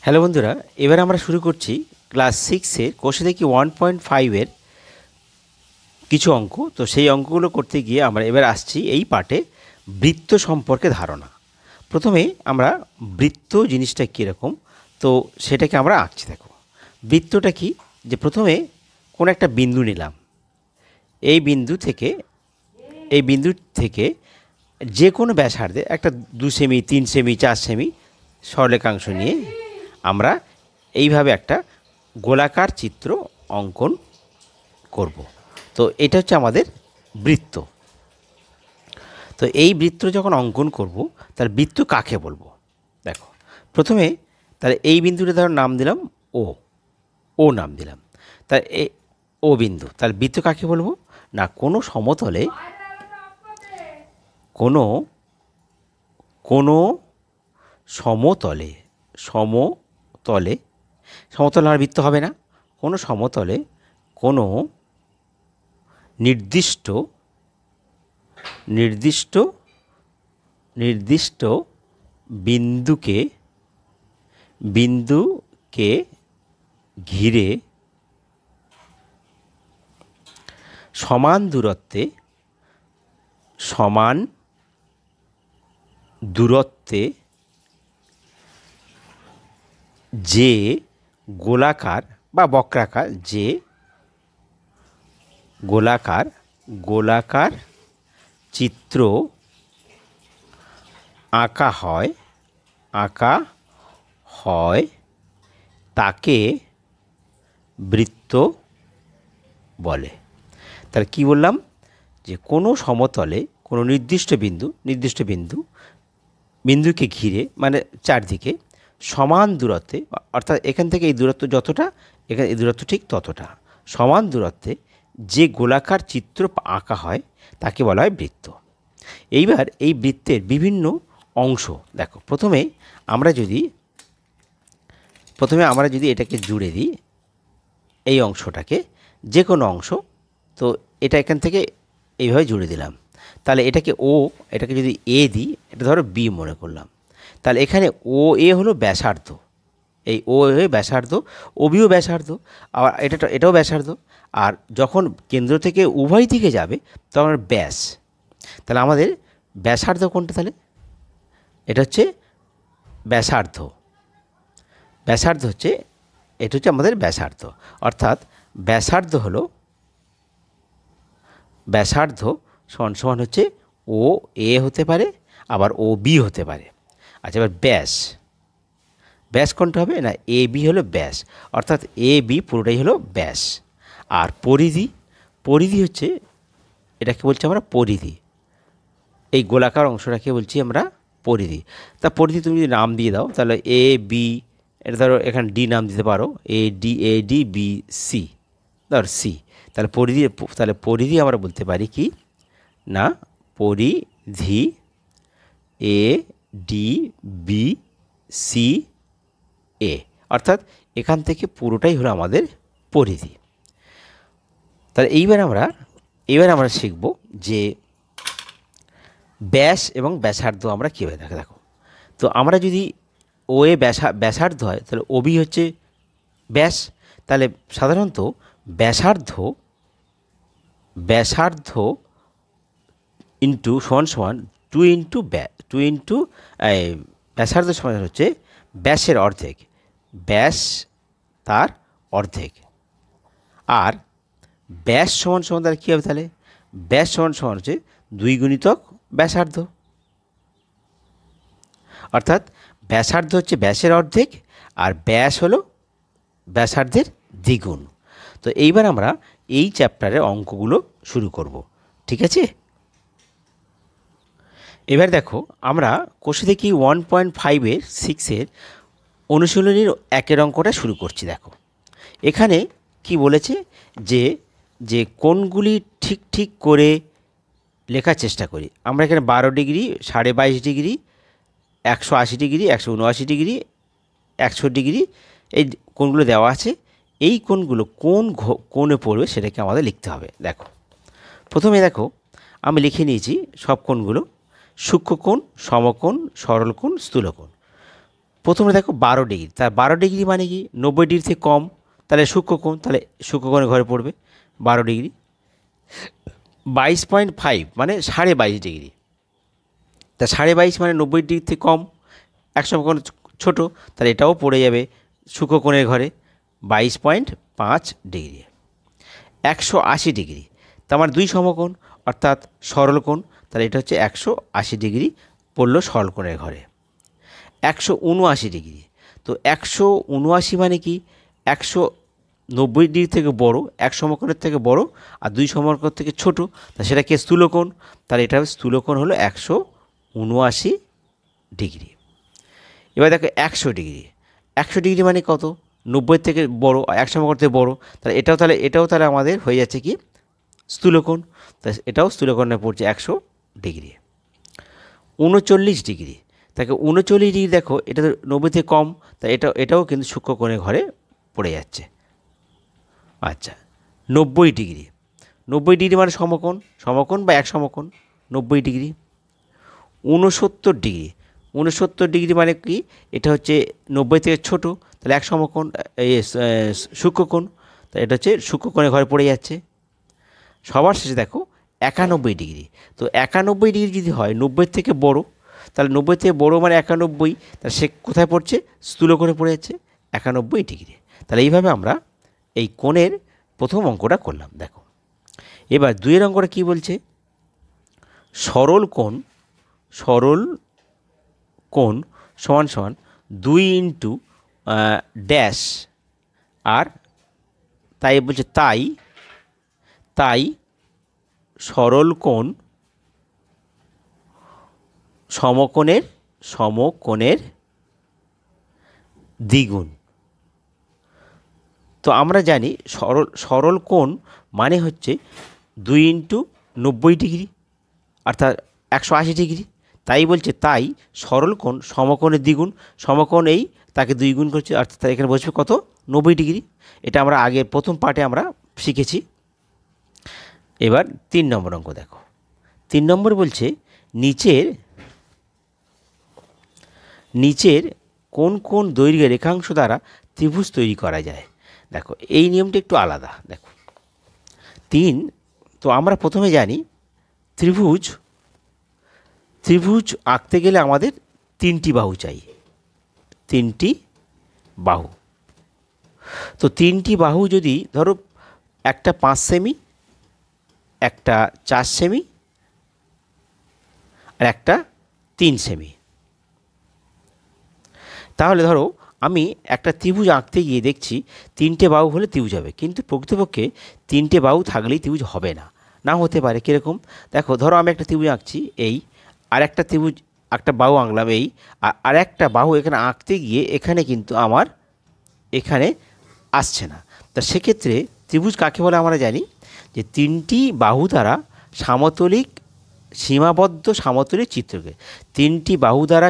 Hello বন্ধুরা, এবার আমরা শুরু করছি ক্লাস 6-এর কোষে দেখি 1.5-এর কিছু অঙ্ক। তো সেই অঙ্কগুলো করতে গিয়ে আমরা এবার আসছি এই পার্টে বৃত্ত সম্পর্কে ধারণা। প্রথমে আমরা বৃত্ত জিনিসটা কীরকম, তো সেটাকে আমরা আঁকছি। দেখো বৃত্তটা কি, যে প্রথমে কোনো একটা বিন্দু নিলাম, এই বিন্দু থেকে যে কোনো ব্যাসার্ধে একটা 2 সেমি, 3 সেমি, 4 সেমি সরলরেখাংশ নিয়ে আমরা এইভাবে একটা গোলাকার চিত্র অঙ্কন করব। তো এটা হচ্ছে আমাদের বৃত্ত। তো এই বৃত্ত যখন অঙ্কন করব, তার বৃত্ত কাকে বলবো? দেখো প্রথমে তাহলে এই বিন্দুটা ধরো নাম দিলাম ও নাম দিলাম, তার ও বিন্দু, তার বৃত্ত কাকে বলবো না? কোনো সমতলে সমতলে আর বৃত্ত হবে না, কোনো সমতলে কোনো নির্দিষ্ট বিন্দুকে ঘিরে সমান দূরত্বে যে গোলাকার বা বক্রাকার গোলাকার চিত্র আঁকা হয় তাকে বৃত্ত বলে। তাহলে কি বললাম? যে কোনো সমতলে কোনো বিন্দুকে ঘিরে, মানে চারদিকে সমান দূরত্বে, অর্থাৎ এখান থেকে এই দূরত্ব যতটা, এখানে এই দূরত্ব ঠিক ততটা, সমান দূরত্বে যে গোলাকার চিত্র আঁকা হয় তাকে বলা হয় বৃত্ত। এইবার এই বৃত্তের বিভিন্ন অংশ দেখো। প্রথমে আমরা যদি এটাকে জুড়ে দিই, এই অংশটাকে, যে কোনো অংশ, তো এটা এখান থেকে এইভাবে জুড়ে দিলাম। তাহলে এটাকে যদি এ দিই, এটা ধরো বি মনে করলাম, তাহলে এখানে ও এ হলো ব্যাসার্ধ, এই ও এ ব্যাসার্ধ, ও বিও ব্যাসার্ধ, আবার এটাও ব্যাসার্ধ। আর যখন কেন্দ্র থেকে উভয় দিকে যাবে তখন ব্যাস। তাহলে আমাদের ব্যাসার্ধ কোনটা? তাহলে এটা হচ্ছে ব্যাসার্ধ হচ্ছে, এটা হচ্ছে আমাদের ব্যাসার্ধ। অর্থাৎ ব্যাসার্ধ সমান হচ্ছে ও এ হতে পারে, আবার ও বি হতে পারে। আচ্ছা, এবার ব্যাস কোনটা হবে না? এ বি হলো ব্যাস, অর্থাৎ এ বি পুরোটাই হলো ব্যাস। আর পরিধি হচ্ছে, এটাকে বলছি আমরা পরিধি, এই গোলাকার অংশটাকে বলছি আমরা পরিধি। তা পরিধি তুমি যদি নাম দিয়ে দাও, তাহলে এ বি, এটা ধরো এখানে ডি নাম দিতে পারো, এ ডি বি সি, ধর সি। তাহলে পরিধি আমরা বলতে পারি কি না? পরিধি এ ডি বি সি এ, অর্থাৎ এখান থেকে পুরোটাই হলো আমাদের পরিধি। তাহলে এইবার আমরা শিখব যে ব্যাস এবং ব্যাসার্ধ আমরা কীভাবে দেখো। তো আমরা যদি ও এ ব্যাসার্ধ হয়, তাহলে ও বি হচ্ছে ব্যাস। তাহলে সাধারণত ব্যাসার্ধ ইন্টু সমান 2 ইন্টু ব্যাসার্ধ সমান হচ্ছে ব্যাসের অর্ধেক, ব্যাস তার অর্ধেক। আর ব্যাস সমান তাহলে কী হবে? তাহলে ব্যাস সমান হচ্ছে 2 গুণিতক ব্যাসার্ধ, অর্থাৎ ব্যাসার্ধ হচ্ছে ব্যাসের অর্ধেক, আর ব্যাস হলো ব্যাসার্ধের দ্বিগুণ। তো এইবার আমরা এই চ্যাপ্টারের অঙ্কগুলো শুরু করব, ঠিক আছে? এবার দেখো, আমরা কোষে দেখি 1.5-এর 6-এর অনুশীলনীর 1-এর অঙ্কটা শুরু করছি। দেখো এখানে কি বলেছে, যে কোণগুলি ঠিক করে লেখার চেষ্টা করি। আমরা এখানে 12 degree, 22.5 degree, 180 degree, 179 degree, 100 degree, এই কোণগুলো দেওয়া আছে। এই কোণগুলো কোন কোণে পড়বে সেটাকে আমাদের লিখতে হবে। দেখো প্রথমে দেখো আমি লিখে নিয়েছি সব কোণগুলো: সূক্ষ্মকোণ, সমকোণ, সরলকোণ, স্থূলকোণ। প্রথমে দেখো 12 ডিগ্রি, তার 12 ডিগ্রি মানে কি 90 ডিগ্রি থেকে কম, তাহলে সূক্ষ্মকোণ, তাহলে সূক্ষ্মকোণের ঘরে পড়বে 12 ডিগ্রি। 22.5 মানে 22.5 ডিগ্রি, তা 22.5 মানে 90 ডিগ্রি থেকে কম, এক সমকোণ ছোটো, তাহলে এটাও পড়ে যাবে সূক্ষ্মকোণের ঘরে 22.5 ডিগ্রি। 180 ডিগ্রি, তার মানে 2 সমকোণ অর্থাৎ সরলকোণ, তাহলে এটা হচ্ছে 180 ডিগ্রি পড়লো সরলকোণের ঘরে। 179 ডিগ্রি, তো 179 মানে কি 190 ডিগ্রি থেকে বড়, এক সমকোণের থেকে বড় আর 2 সমকোণ থেকে ছোট, তা সেটা কি স্থূলকোণ, তাহলে এটা স্থূলকোণ হলো 179 ডিগ্রি। এবার দেখো 100 ডিগ্রি, 100 ডিগ্রি মানে কত 90 থেকে বড়, এক সমকোণ থেকে বড়, তাহলে আমাদের হয়ে যাচ্ছে কি স্থূলকোণ, তা এটাও স্থূলকোণে পড়ছে 100 ডিগ্রি। 39 ডিগ্রি, তাকে 39 ডিগ্রি দেখো এটা তো 90 থেকে কম, তাই এটাও কিন্তু সূক্ষ্মকোণের ঘরে পড়ে যাচ্ছে। আচ্ছা 90 ডিগ্রি, 90 ডিগ্রি মানে সমকোণ বা এক সমকোণ 90 ডিগ্রি। 69 ডিগ্রি, 69 ডিগ্রি মানে কি এটা হচ্ছে 90 থেকে ছোটো, তাহলে এক সমকোণ এই সূক্ষ্মকোণ, তাই এটা হচ্ছে সূক্ষ্মকোণের ঘরে পড়ে যাচ্ছে। সবার শেষে দেখো 91 ডিগ্রি, তো 91 ডিগ্রি যদি হয় 90 থেকে বড়, তাহলে 90 থেকে বড় মানে 91, তাহলে সে কোথায় পড়ছে স্থূলকোণে পড়ে যাচ্ছে 91 ডিগ্রি। তাহলে এইভাবে আমরা এই কোণের প্রথম অঙ্কটা করলাম। দেখো এবার 2 অঙ্কটা কী বলছে, সরল কোণ সমান সমান 2 ইন্টু ড্যাশ, আর তাই বলছে তাই সরল কোণ সমকোণের দ্বিগুণ। তো আমরা জানি সরল কোণ মানে হচ্ছে 2 ইন্টু 90 ডিগ্রি অর্থাৎ 180 ডিগ্রি, তাই বলছে তাই সরল কোণ সমকোণের দ্বিগুণ, সমকোণ এই তাকে 2 গুণ করছে অর্থাৎ এখানে বসবে কত 90 ডিগ্রি। এটা আমরা আগের প্রথম পার্টে আমরা শিখেছি। এবার 3 নম্বর অঙ্ক দেখো, 3 নম্বর বলছে নিচের কোন দৈর্ঘ্যের রেখাংশ দ্বারা ত্রিভুজ তৈরি করা যায়। দেখো এই নিয়মটা একটু আলাদা। দেখো 3, তো আমরা প্রথমে জানি ত্রিভুজ আঁকতে গেলে আমাদের 3টি বাহু চাই, 3টি বাহু। তো 3টি বাহু যদি ধরো একটা 5 সেমি, একটা 4 সেমি আর একটা 3 সেমি, তাহলে ধরো আমি একটা ত্রিভুজ আঁকতে গিয়ে দেখছি 3টে বাহু হলে ত্রিভুজ হবে, কিন্তু প্রকৃতপক্ষে 3টে বাহু থাকলেই ত্রিভুজ হবে না হতে পারে। কীরকম দেখো, ধরো আমি একটা ত্রিভুজ আঁকছি এই, আর একটা ত্রিভুজ একটা বাহু আঁকলাম এই, আর একটা বাহু এখানে আঁকতে গিয়ে এখানে কিন্তু আমার এখানে আসছে না। তা সেক্ষেত্রে ত্রিভুজ কাকে বলে আমরা জানি যে 3টি বাহু দ্বারা সীমাবদ্ধ সমতলিক চিত্রকে, 3টি বাহু দ্বারা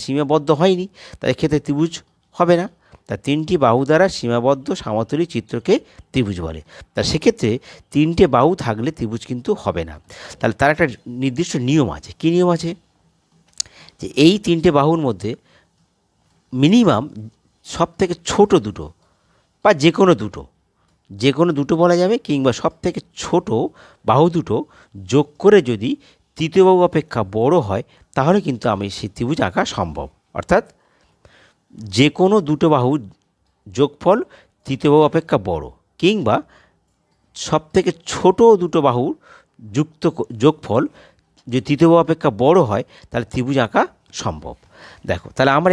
সীমাবদ্ধ হয়নি, তাই ক্ষেত্রে ত্রিভুজ হবে না। তা 3টি বাহু দ্বারা সীমাবদ্ধ সমতলিক চিত্রকে ত্রিভুজ বলে। তা সেক্ষেত্রে 3টে বাহু থাকলে ত্রিভুজ কিন্তু হবে না। তাহলে তার একটা নির্দিষ্ট নিয়ম আছে। কী নিয়ম আছে, যে এই 3টে বাহুর মধ্যে মিনিমাম সব থেকে ছোটো দুটো বা যে কোনো দুটো বলা যাবে, কিংবা সব থেকে ছোটো বাহু দুটো যোগ করে যদি তৃতীয় বাহু অপেক্ষা বড় হয়, তাহলে কিন্তু আমি সেই ত্রিভুজ আঁকা সম্ভব। অর্থাৎ যে কোনো দুটো বাহু যোগফল তৃতীয় বাহু অপেক্ষা বড়, কিংবা সব থেকে ছোটো দুটো বাহুর যোগফল যদি তৃতীয় বাহু অপেক্ষা বড় হয়, তাহলে ত্রিভুজ আঁকা সম্ভব। দেখো তাহলে আমরা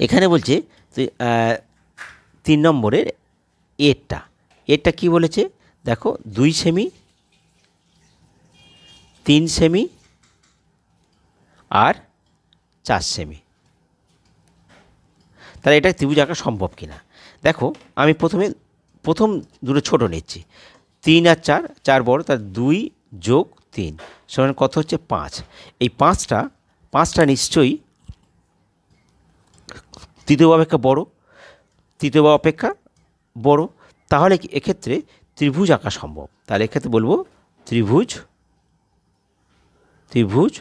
এখানে বলছে 3 নম্বরের এরটা কি বলেছে, দেখো 2 সেমি, 3 সেমি আর 4 সেমি, তাহলে এটা ত্রিভুজ আঁকা সম্ভব কিনা। দেখো আমি প্রথম দুটো ছোটো নিচ্ছি, 3 আর 4 বড়, তার 2 যোগ 3 সমান কত হচ্ছে 5। এই পাঁচটা নিশ্চয়ই তৃতীয় বাহু অপেক্ষা বড়, তাহলে এক্ষেত্রে ত্রিভুজ আঁকা সম্ভব। তাহলে এক্ষেত্রে বলবো ত্রিভুজ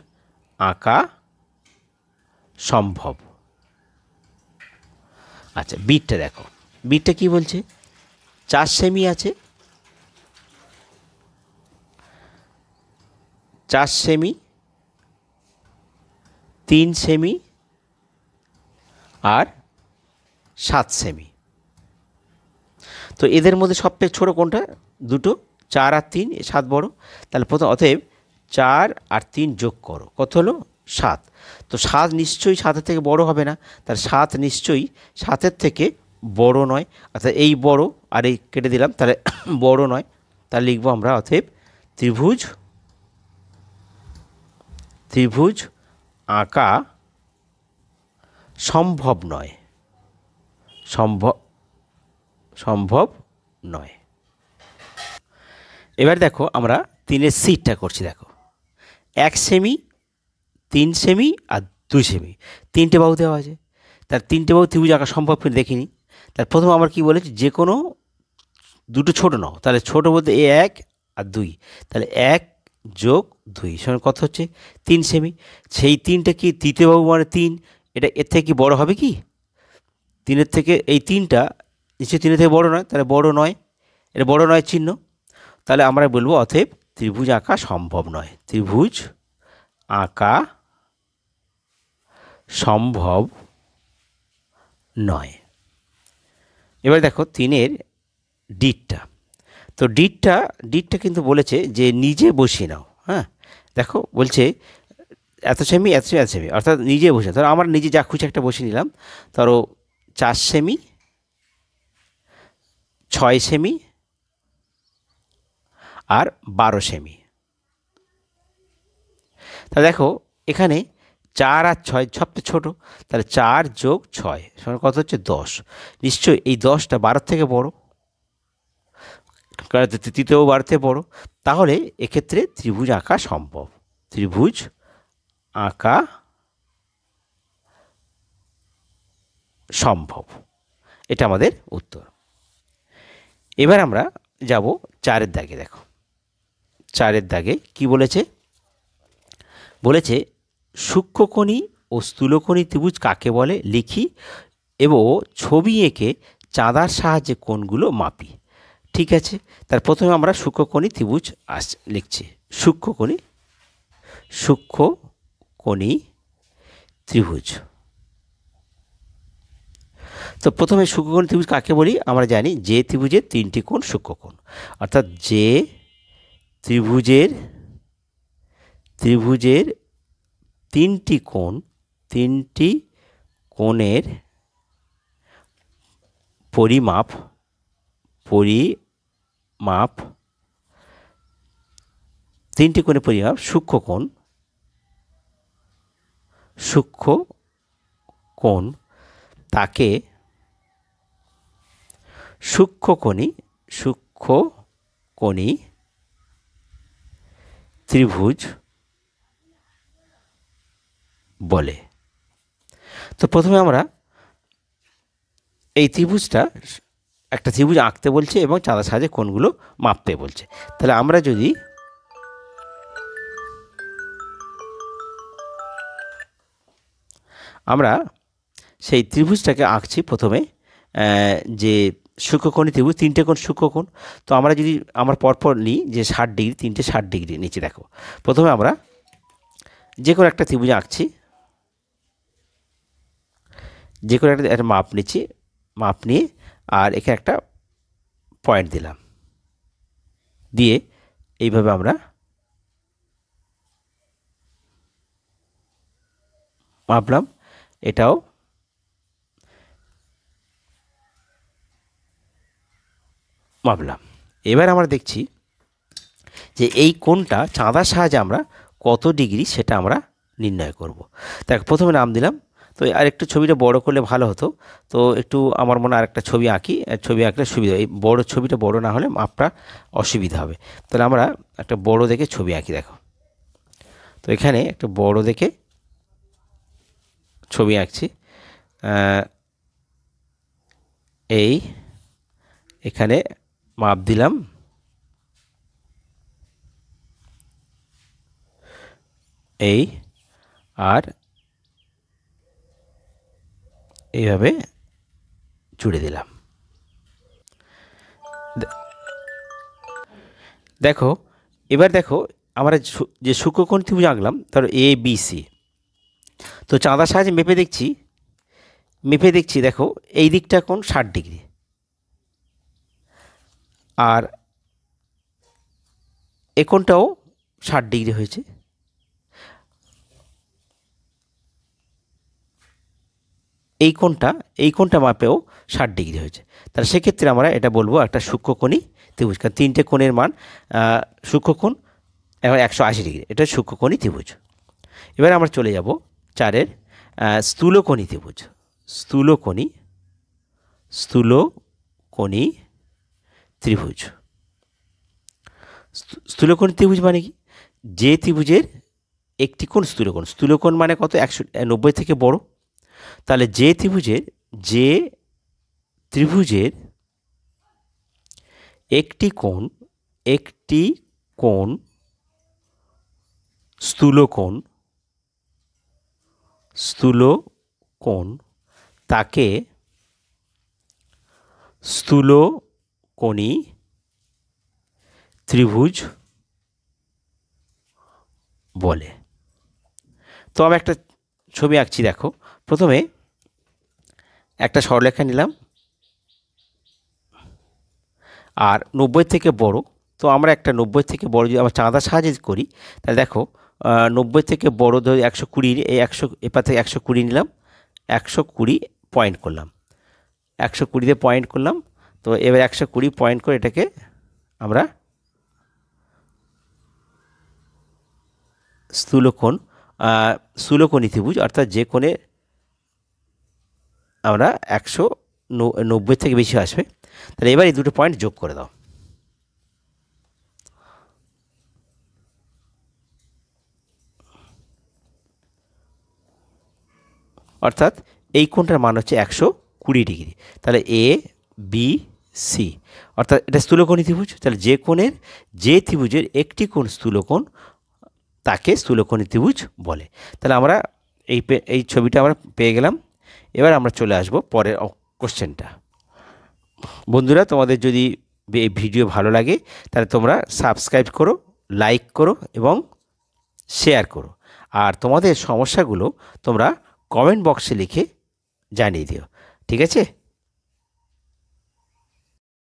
আঁকা সম্ভব। আচ্ছা বিটটা দেখো, বিটটা কি বলছে, 4 সেমি আছে, 4 সেমি, 3 সেমি আর 7 সেমি। তো এদের মধ্যে সবথেকে ছোটো কোনটা, দুটো, 4 আর 3, 7 বড়। তাহলে প্রথম অতএব 4 আর 3 যোগ করো, কত হলো 7। তো 7 নিশ্চয়ই 7-এর থেকে বড় হবে না, তাহলে 7 নিশ্চয়ই 7-এর থেকে বড় নয়, অর্থাৎ এই বড় আর এই কেটে দিলাম, তাহলে বড় নয়। তাহলে লিখবো আমরা অতএব ত্রিভুজ, ত্রিভুজ আঁকা সম্ভব নয়, সম্ভব, সম্ভব নয়। এবার দেখো আমরা 3-এর সিটটা করছি, দেখো 1 সেমি, 3 সেমি আর 2 সেমি, 3টে বাহু দেওয়া আছে। তার 3টে বাহু ত্রিভুজ আঁকা সম্ভব করে দেখিনি। তার প্রথম আমার কি বলেছি, যে কোনো দুটো ছোটো নাও, তাহলে ছোটো বলতে 1 আর 2, তাহলে 1 যোগ 2 সমান কত হচ্ছে 3 সেমি। সেই 3টা কি তৃতীয় বাহু মানে 3, এটা এর থেকে কি বড় হবে কি, 3-এর থেকে এই 3টা নিশ্চয়ই 3-এর থেকে বড় নয়, তাহলে বড় নয়, এটা বড় নয় চিহ্ন। তাহলে আমরা বলবো অতএব ত্রিভুজ আঁকা সম্ভব নয়, ত্রিভুজ আঁকা সম্ভব নয়। এবার দেখো 3-এর ডিটটা, তো ডিটটা কিন্তু বলেছে যে নিজে বসিয়ে নাও। হ্যাঁ দেখো বলছে এত সেমি, এত সেমি, এত সেমি, অর্থাৎ নিজে বসে, ধরো আমার নিজে যা খুশি একটা বসিয়ে নিলাম। ধরো 4 সেমি, 6 সেমি আর 12 সেমি। তা দেখো এখানে 4 আর 6 সবচেয়ে ছোটো, তাহলে 4 যোগ 6 সমান কত হচ্ছে 10। নিশ্চয়ই এই 10টা 12 থেকে বড়, কারণ তৃতীয় 12 থেকে বড়। তাহলে এক্ষেত্রে ত্রিভুজ আঁকা সম্ভব, ত্রিভুজ আঁকা সম্ভব, এটা আমাদের উত্তর। এবার আমরা যাব 4-এর দাগে, দেখো 4-এর দাগে কি বলেছে, বলেছে সূক্ষ্মকোণী ও স্থূলকোণী ত্রিভুজ কাকে বলে লিখি এবং ছবি এঁকে চাঁদার সাহায্যে কোণগুলো মাপি। ঠিক আছে, তার প্রথমে আমরা সূক্ষ্মকোণী ত্রিভুজ লিখছি, সূক্ষ্মকোণী, সূক্ষ্মকোণী ত্রিভুজ। তো প্রথমে সূক্ষ্মকোণী ত্রিভুজ কাকে বলি, আমরা জানি যে ত্রিভুজের 3টি কোণ সূক্ষ্মকোণ, অর্থাৎ যে ত্রিভুজের 3টি কোণ, 3টি কোণের পরিমাপ, 3টি কোণের পরিমাপ সূক্ষ্মকোণ, সূক্ষ্মকোণ তাকে সূক্ষ্মকোণী ত্রিভুজ বলে। তো প্রথমে আমরা এই ত্রিভুজটা, একটা ত্রিভুজ আঁকতে বলছে এবং চাঁদার সাহায্যে কোণগুলো মাপতে বলছে। তাহলে আমরা যদি সেই ত্রিভুজটাকে আঁকছি, প্রথমে যে সূক্ষ্মকোণী ত্রিভুজ, 3টে কোণ সূক্ষ্মকোণ। তো আমরা যদি আমার পরপর নিই যে 60 ডিগ্রি, 3টে 60 ডিগ্রি নিচে, দেখো প্রথমে আমরা যে কোনো একটা ত্রিভুজ আঁকছি, যে কোনো একটা মাপ নিচ্ছি, মাপ নিয়ে আর এখানে একটা পয়েন্ট দিলাম, দিয়ে এইভাবে আমরা মাপলাম, এটাও মাপলাম। এবার আমরা দেখছি যে এই কোণটা চাঁদার সাহায্যে আমরা কত ডিগ্রি সেটা আমরা নির্ণয় করব। দেখ প্রথমে নাম দিলাম, তো আর একটু ছবিটা বড় করলে ভালো হতো, তো একটু আমার মনে আরেকটা ছবি আঁকি, ছবি আঁকলে সুবিধা, এই বড় ছবিটা বড় না হলে মাপটা অসুবিধা হবে। তাহলে আমরা একটা বড় দেখে ছবি আঁকি, দেখো তো এখানে একটা বড় দেখে ছবি আঁকছি। এই এখানে মাপ দিলাম, এই আর এইভাবে জুড়ে দিলাম। দেখো এবার দেখো আমরা যে সূক্ষ্মকোণ ত্রিভুজ আঁকলাম তার এ বি সি, তো চাঁদার সাহায্যে মেপে দেখছি দেখো এই দিকটা কোণ 60 ডিগ্রি, আর এ কোণটাও 60 ডিগ্রি হয়েছে। এই কোণটা মাপেও 60 ডিগ্রি হয়েছে। তাহলে সেক্ষেত্রে আমরা এটা বলবো একটা সূক্ষ্মকোণী ত্রিভুজ, কারণ তিনটে কোণের মান সূক্ষ্মকোণ এখন 180 ডিগ্রি, এটা সূক্ষ্মকোণী ত্রিভুজ। এবার আমরা চলে যাব 4-এর স্থূলকোণী ত্রিভুজ। স্থূলকোণী ত্রিভুজ। স্থূলকোণী ত্রিভুজ মানে কি? যে ত্রিভুজের একটি কোণ স্থূলকোণ, স্থূলকোণ মানে কত? 190 থেকে বড়। তাহলে যে ত্রিভুজের একটি কোণ স্থূলকোণ তাকে স্থূলকোণী ত্রিভুজ বলে। তো আমি একটা ছবি আঁকছি, দেখো প্রথমে একটা সরলরেখা নিলাম আর 90 থেকে বড়, তো আমরা একটা 90 থেকে বড় যদি আমরা চাঁদার সাহায্যে করি তাহলে দেখো 90 থেকে বড় ধরি 120, এই 100 এপার থেকে 120 নিলাম, 120 পয়েন্ট করলাম, 120তে পয়েন্ট করলাম। তো এবার 120 পয়েন্ট করে এটাকে আমরা স্থূলকোণী ত্রিভুজ, অর্থাৎ যে কোণে আমরা 190 থেকে বেশি আসবে। তাহলে এবার এই দুটো পয়েন্ট যোগ করে দাও। অর্থাৎ এই কোণটার মান হচ্ছে 120 ডিগ্রি। তাহলে এ বি সি, অর্থাৎ এটা স্থূলকোণী ত্রিভুজ। তাহলে যে ত্রিভুজের একটি কোণ স্থূলকোণ তাকে স্থূলকোণী ত্রিভুজ বলে। তাহলে আমরা এই ছবিটা আমরা পেয়ে গেলাম। এবার আমরা চলে আসব পরের কোশ্চেনটা। বন্ধুরা, তোমাদের যদি এই ভিডিও ভালো লাগে তাহলে তোমরা সাবস্ক্রাইব করো, লাইক করো এবং শেয়ার করো। আর তোমাদের সমস্যাগুলো তোমরা কমেন্ট বক্সে লিখে জানিয়ে দিও, ঠিক আছে?